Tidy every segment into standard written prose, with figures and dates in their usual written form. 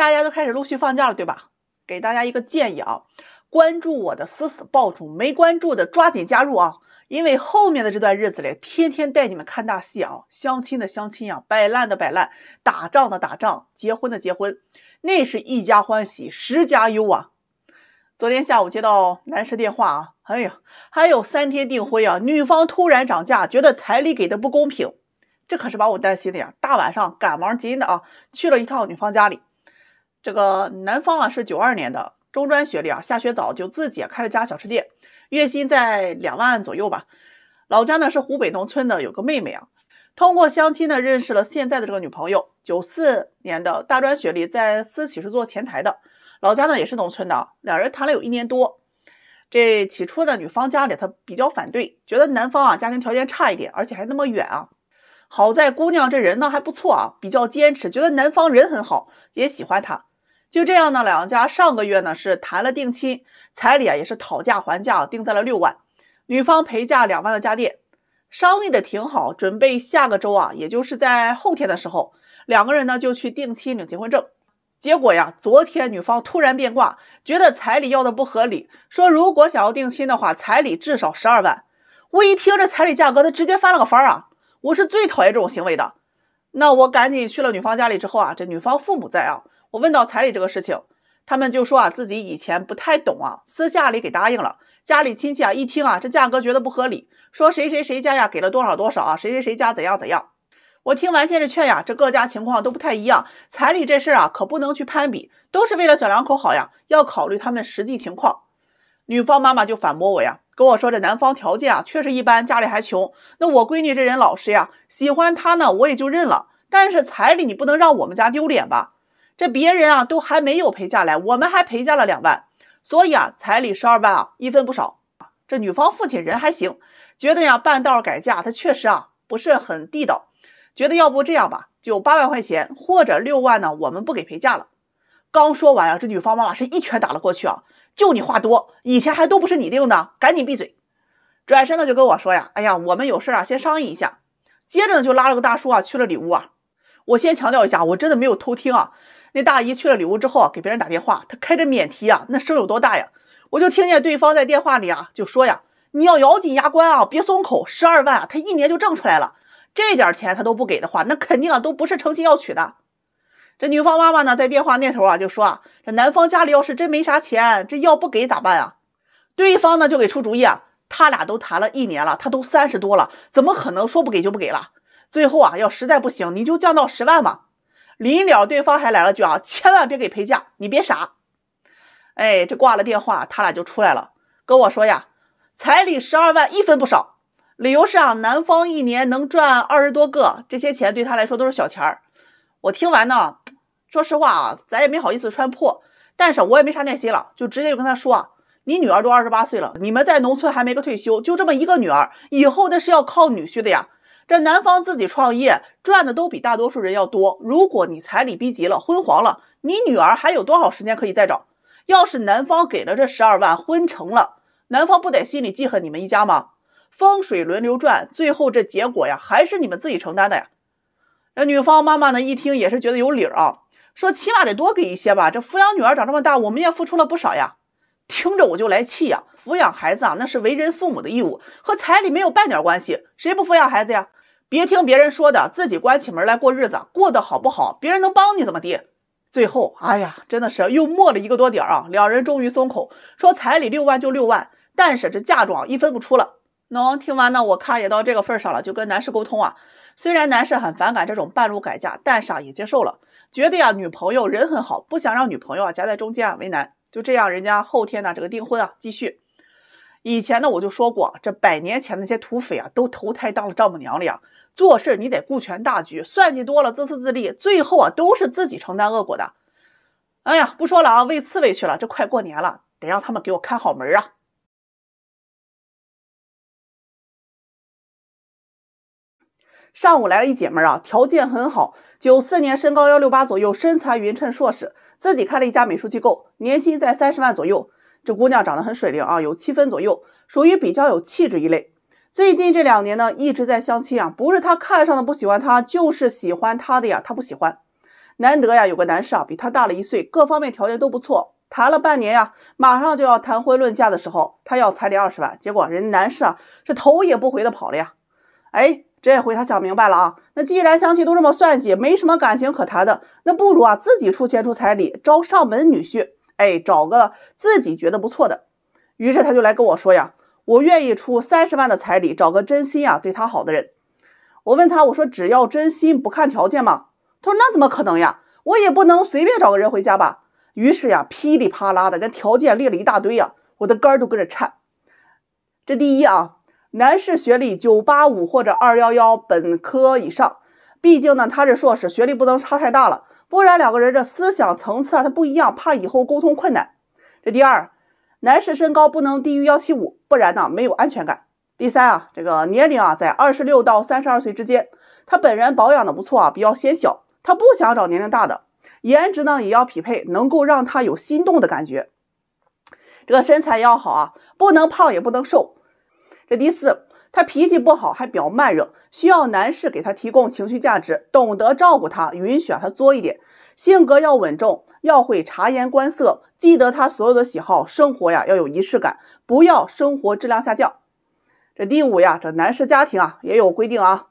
大家都开始陆续放假了，对吧？给大家一个建议啊，关注我的死死抱住，没关注的抓紧加入啊！因为后面的这段日子里，天天带你们看大戏啊，相亲的相亲啊，摆烂的摆烂，打仗的打仗，结婚的结婚，那是一家欢喜十家忧啊！昨天下午接到男士电话啊，哎呀，还有3天订婚啊，女方突然涨价，觉得彩礼给的不公平，这可是把我担心的呀！大晚上赶忙急的啊，去了一趟女方家里。这个男方啊是92年的中专学历啊，下学早就自己开了家小吃店，月薪在2万左右吧。老家呢是湖北农村的，有个妹妹啊，通过相亲呢认识了现在的这个女朋友，94年的大专学历，在私企是做前台的，老家呢也是农村的，两人谈了有1年多。这起初呢女方家里她比较反对，觉得男方啊家庭条件差一点，而且还那么远啊。好在姑娘这人呢还不错啊，比较坚持，觉得男方人很好，也喜欢他。就这样呢，两家上个月呢是谈了定亲，彩礼啊也是讨价还价，定在了6万，女方陪嫁2万的家电，商议的挺好，准备下个周啊，也就是在后天的时候，两个人呢就去定亲领结婚证。结果呀，昨天女方突然变卦，觉得彩礼要的不合理，说如果想要定亲的话，彩礼至少12万。我一听这彩礼价格，他直接翻了个番啊！我是最讨厌这种行为的。那我赶紧去了女方家里之后啊，这女方父母在啊，我问到彩礼这个事情，他们就说啊自己以前不太懂啊，私下里给答应了。家里亲戚啊一听啊这价格觉得不合理，说谁谁谁家呀给了多少多少啊，谁谁谁家怎样怎样。我听完先是劝呀，这各家情况都不太一样，彩礼这事啊可不能去攀比，都是为了小两口好呀，要考虑他们实际情况。女方妈妈就反驳我呀，跟我说这男方条件啊确实一般，家里还穷，那我闺女这人老实呀，喜欢他呢我也就认了，但是彩礼你不能让我们家丢脸吧，这别人啊都还没有陪嫁来，我们还陪嫁了2万，所以啊彩礼12万啊一分不少。这女方父亲人还行，觉得呀半道改嫁他确实啊不是很地道，觉得要不这样吧，就8万块钱或者6万呢我们不给陪嫁了。刚说完啊，这女方妈妈是一拳打了过去啊，就你话多，以前还都不是你定的，赶紧闭嘴。转身呢就跟我说呀，哎呀我们有事啊先商议一下。接着呢就拉了个大叔啊去了里屋啊。我先强调一下，我真的没有偷听啊。那大姨去了里屋之后啊，给别人打电话，她开着免提啊，那声有多大呀？我就听见对方在电话里啊就说呀，你要咬紧牙关啊，别松口，12万啊他1年就挣出来了，这点钱他都不给的话，那肯定啊都不是诚心要娶的。这女方妈妈呢在电话那头啊就说啊，这男方家里要是真没啥钱，这要不给咋办啊？对方呢就给出主意啊，他俩都谈了1年了，他都30多了，怎么可能说不给就不给了？最后啊要实在不行你就降到10万嘛。临了对方还来了句啊，千万别给陪嫁，你别傻。哎，这挂了电话他俩就出来了，跟我说呀，彩礼12万一分不少，理由是啊男方1年能赚20多个，这些钱对他来说都是小钱儿。我听完呢，说实话啊，咱也没好意思穿破，但是我也没啥耐心了，就直接就跟他说啊，你女儿都28岁了，你们在农村还没个退休，就这么一个女儿，以后那是要靠女婿的呀。这男方自己创业赚的都比大多数人要多，如果你彩礼逼急了，婚黄了，你女儿还有多少时间可以再找？要是男方给了这12万，婚成了，男方不得心里记恨你们一家吗？风水轮流转，最后这结果呀还是你们自己承担的呀。这女方妈妈呢一听也是觉得有理啊，说起码得多给一些吧，这抚养女儿长这么大，我们也付出了不少呀。听着我就来气呀，抚养孩子啊那是为人父母的义务，和彩礼没有半点关系，谁不抚养孩子呀？别听别人说的，自己关起门来过日子，过得好不好别人能帮你怎么地？最后哎呀真的是又磨了1个多点啊，两人终于松口，说彩礼6万就6万，但是这嫁妆一分不出了。那听完呢，我看也到这个份上了，就跟男士沟通啊，虽然男士很反感这种半路改嫁，但是啊也接受了，觉得呀女朋友人很好，不想让女朋友啊夹在中间啊为难，就这样人家后天呢这个订婚啊继续。以前呢我就说过，这100年前那些土匪啊都投胎当了丈母娘了呀，做事你得顾全大局，算计多了自私自利，最后啊都是自己承担恶果的。哎呀不说了啊，喂刺猬去了，这快过年了，得让他们给我看好门啊。上午来了一姐们啊，条件很好，94年身高168左右，身材匀称硕士，自己开了一家美术机构，年薪在30万左右。这姑娘长得很水灵啊，有7分左右，属于比较有气质一类。最近这2年呢，一直在相亲啊，不是她看上的不喜欢她，就是喜欢她的呀，她不喜欢。难得呀有个男士啊比他大了1岁，各方面条件都不错，谈了半年呀，马上就要谈婚论嫁的时候，他要彩礼20万，结果人男士啊是头也不回的跑了呀。哎，这回他想明白了啊，那既然相亲都这么算计，没什么感情可谈的，那不如啊自己出钱出彩礼，招上门女婿，哎，找个自己觉得不错的。于是他就来跟我说呀，我愿意出30万的彩礼，找个真心啊对他好的人。我问他，我说只要真心不看条件吗？他说那怎么可能呀，我也不能随便找个人回家吧。于是呀噼里啪啦的跟条件列了一大堆呀，我的肝都跟着颤。这第一啊，男士学历985或者211本科以上，毕竟呢他是硕士，学历不能差太大了，不然两个人这思想层次啊他不一样，怕以后沟通困难。这第二，男士身高不能低于175，不然呢没有安全感。第三啊，这个年龄啊在26到32岁之间，他本人保养的不错啊，比较显小，他不想找年龄大的，颜值呢也要匹配，能够让他有心动的感觉。这个身材要好啊，不能胖也不能瘦。这第四，他脾气不好，还比较慢热，需要男士给他提供情绪价值，懂得照顾他，允许他作一点，性格要稳重，要会察言观色，记得他所有的喜好，生活呀要有仪式感，不要生活质量下降。这第五呀，这男士家庭啊也有规定啊，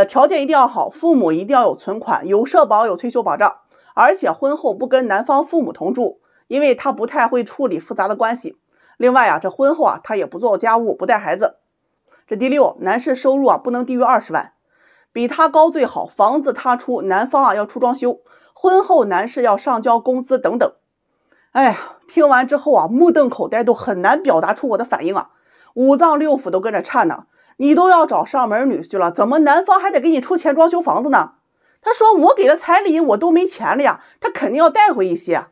条件一定要好，父母一定要有存款，有社保，有退休保障，而且婚后不跟男方父母同住，因为他不太会处理复杂的关系。另外啊，这婚后啊他也不做家务，不带孩子。这第六，男士收入啊不能低于20万，比他高最好，房子他出，男方啊要出装修，婚后男士要上交工资等等。哎呀，听完之后啊，目瞪口呆，都很难表达出我的反应啊，五脏六腑都跟着颤呢。你都要找上门女婿了，怎么男方还得给你出钱装修房子呢？他说我给了彩礼，我都没钱了呀，他肯定要带回一些。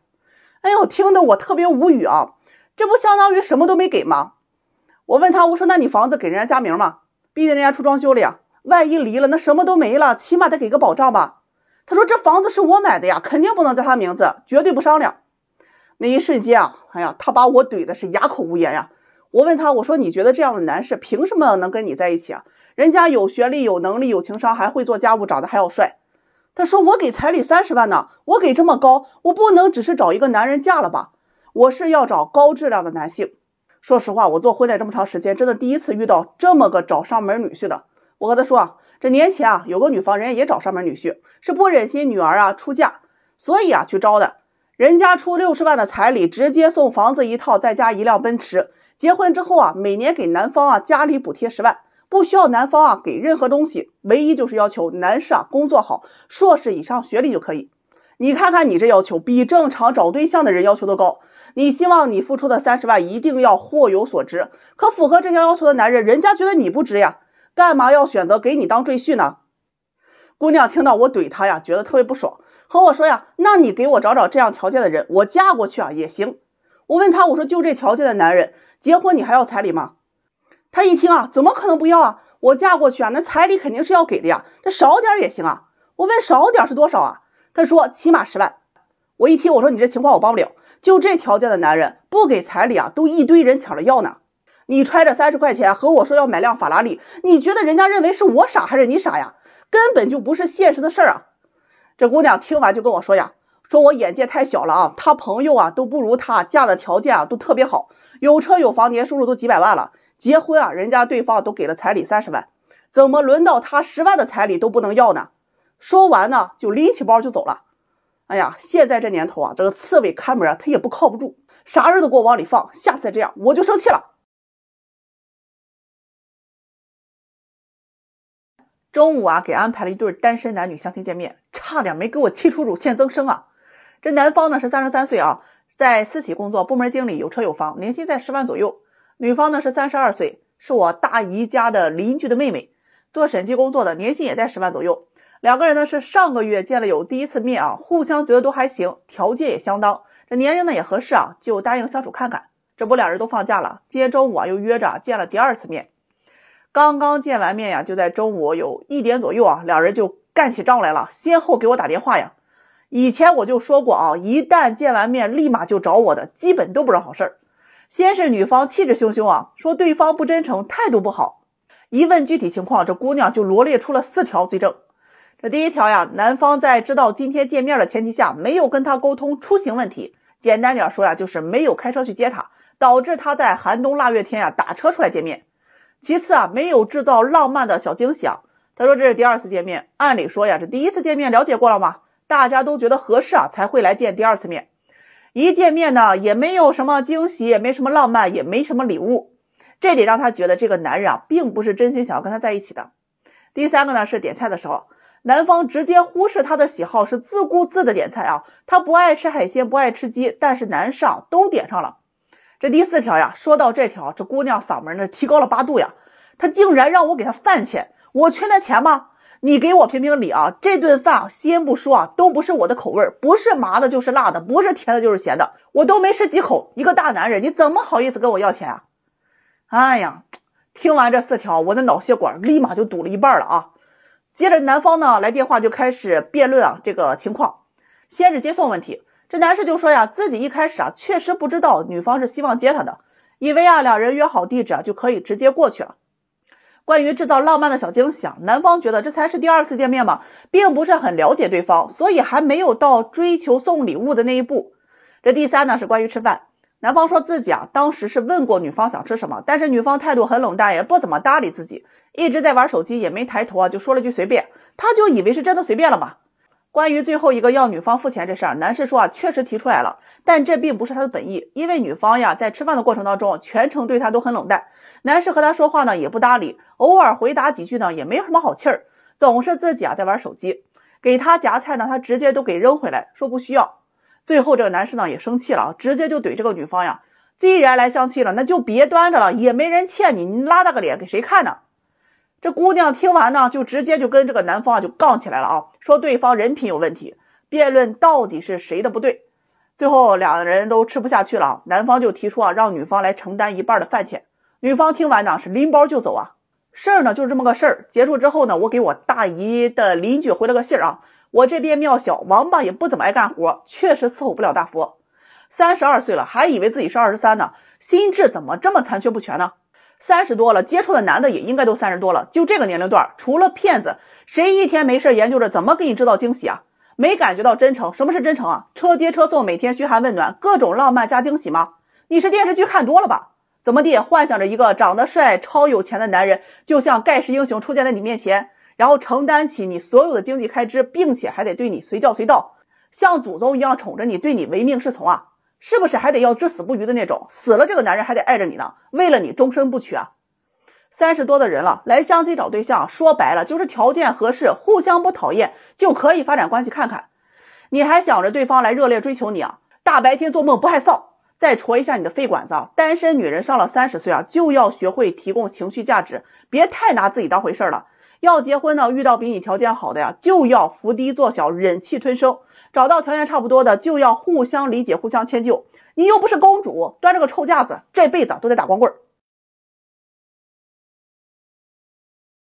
哎呦，听得我特别无语啊，这不相当于什么都没给吗？我问他，我说那你房子给人家加名吗？毕竟人家出装修了呀，万一离了那什么都没了，起码得给个保障吧。他说这房子是我买的呀，肯定不能加他名字，绝对不商量。那一瞬间啊，哎呀，他把我怼的是哑口无言呀。我问他，我说你觉得这样的男士凭什么能跟你在一起啊？人家有学历，有能力，有情商，还会做家务，长得还要帅。他说我给彩礼30万呢，我给这么高，我不能只是找一个男人嫁了吧，我是要找高质量的男性。说实话，我做婚恋这么长时间，真的第一次遇到这么个找上门女婿的。我和他说啊，这年前啊有个女方人家也找上门女婿，是不忍心女儿啊出嫁，所以啊去招的。人家出60万的彩礼，直接送房子1套，再加1辆奔驰。结婚之后啊，每年给男方啊家里补贴10万，不需要男方啊给任何东西，唯一就是要求男士啊工作好，硕士以上学历就可以。你看看你这要求，比正常找对象的人要求都高。你希望你付出的30万一定要货有所值，可符合这项要求的男人，人家觉得你不值呀，干嘛要选择给你当赘婿呢？姑娘听到我怼她呀，觉得特别不爽，和我说呀，那你给我找找这样条件的人，我嫁过去啊也行。我问她，我说就这条件的男人，结婚你还要彩礼吗？她一听啊，怎么可能不要啊？我嫁过去啊，那彩礼肯定是要给的呀，这少点也行啊。我问少点是多少啊？她说起码10万。我一听，我说你这情况我帮不了，就这条件的男人不给彩礼啊，都一堆人抢着要呢。你揣着30块钱和我说要买辆法拉利，你觉得人家认为是我傻还是你傻呀？根本就不是现实的事儿啊。这姑娘听完就跟我说呀，说我眼界太小了啊，她朋友啊都不如她，嫁的条件啊都特别好，有车有房，年收入都几百万了，结婚啊人家对方都给了彩礼30万，怎么轮到她10万的彩礼都不能要呢？说完呢就拎起包就走了。哎呀，现在这年头啊，这个刺猬看门啊，他也不靠不住，啥人都给我往里放，下次再这样我就生气了。中午啊，给安排了一对单身男女相亲见面，差点没给我气出乳腺增生啊。这男方呢是33岁啊，在私企工作，部门经理，有车有房，年薪在10万左右。女方呢是32岁，是我大姨家的邻居的妹妹，做审计工作的，年薪也在10万左右。两个人呢是上个月见了有第一次面啊，互相觉得都还行，条件也相当，这年龄呢也合适啊，就答应相处看看。这不两人都放假了，今天中午啊又约着见了第2次面。刚刚见完面呀，就在中午有1点左右啊，两人就干起仗来了，先后给我打电话呀。以前我就说过啊，一旦见完面立马就找我的，基本都不是好事儿。先是女方气质汹汹啊，说对方不真诚，态度不好。一问具体情况，这姑娘就罗列出了4条罪证。这第一条呀，男方在知道今天见面的前提下，没有跟他沟通出行问题。简单点说呀，就是没有开车去接他，导致他在寒冬腊月天呀打车出来见面。其次啊，没有制造浪漫的小惊喜啊。他说这是第2次见面，按理说呀，这第1次见面了解过了嘛，大家都觉得合适啊，才会来见第2次面。一见面呢，也没有什么惊喜，也没什么浪漫，也没什么礼物，这得让他觉得这个男人啊，并不是真心想要跟他在一起的。第3个呢，是点菜的时候，男方直接忽视他的喜好，是自顾自的点菜啊。他不爱吃海鲜，不爱吃鸡，但是男士啊都点上了。这第4条呀，说到这条，这姑娘嗓门呢提高了8度呀。他竟然让我给他饭钱，我缺那钱吗？你给我评评理啊！这顿饭啊，先不说啊，都不是我的口味，不是麻的就是辣的，不是甜的就是咸的，我都没吃几口，一个大男人你怎么好意思跟我要钱啊？哎呀，听完这4条，我的脑血管立马就堵了一半了啊！接着男方呢来电话就开始辩论啊这个情况。先是接送问题，这男士就说呀，自己一开始啊确实不知道女方是希望接他的，以为啊两人约好地址啊就可以直接过去了。关于制造浪漫的小惊喜啊，男方觉得这才是第2次见面嘛，并不是很了解对方，所以还没有到追求送礼物的那一步。这第3呢是关于吃饭，男方说自己啊当时是问过女方想吃什么，但是女方态度很冷淡，也不怎么搭理自己，一直在玩手机，也没抬头啊，就说了句随便，他就以为是真的随便了嘛。关于最后一个要女方付钱这事儿，男士说啊确实提出来了，但这并不是他的本意，因为女方呀在吃饭的过程当中全程对他都很冷淡，男士和他说话呢也不搭理，偶尔回答几句呢也没有什么好气儿，总是自己啊在玩手机，给他夹菜呢他直接都给扔回来，说不需要。最后这个男士呢也生气了，直接就怼这个女方呀，既然来相亲了，那就别端着了，也没人欠你，你拉大个脸给谁看呢？这姑娘听完呢，就直接就跟这个男方啊就杠起来了啊，说对方人品有问题，辩论到底是谁的不对。最后两人都吃不下去了啊，男方就提出啊让女方来承担一半的饭钱。女方听完呢是拎包就走啊。事儿呢就是这么个事儿。结束之后呢，我给我大姨的邻居回了个信儿啊，我这边庙小，王八也不怎么爱干活，确实伺候不了大佛。32岁了，还以为自己是23呢，心智怎么这么残缺不全呢？30多了，接触的男的也应该都30多了，就这个年龄段，除了骗子，谁一天没事研究着怎么给你制造惊喜啊？没感觉到真诚？什么是真诚啊？车接车送，每天嘘寒问暖，各种浪漫加惊喜吗？你是电视剧看多了吧？怎么地，幻想着一个长得帅、超有钱的男人，就像盖世英雄出现在你面前，然后承担起你所有的经济开支，并且还得对你随叫随到，像祖宗一样宠着你，对你唯命是从啊？是不是还得要至死不渝的那种？死了这个男人还得爱着你呢，为了你终身不娶啊！30多的人了，来相亲找对象，说白了就是条件合适，互相不讨厌，就可以发展关系看看。你还想着对方来热烈追求你啊？大白天做梦不害臊？再戳一下你的肺管子啊！单身女人上了30岁啊，就要学会提供情绪价值，别太拿自己当回事了。要结婚呢，遇到比你条件好的呀，就要伏低做小，忍气吞声；找到条件差不多的，就要互相理解，互相迁就。你又不是公主，端着个臭架子，这辈子都得打光棍儿。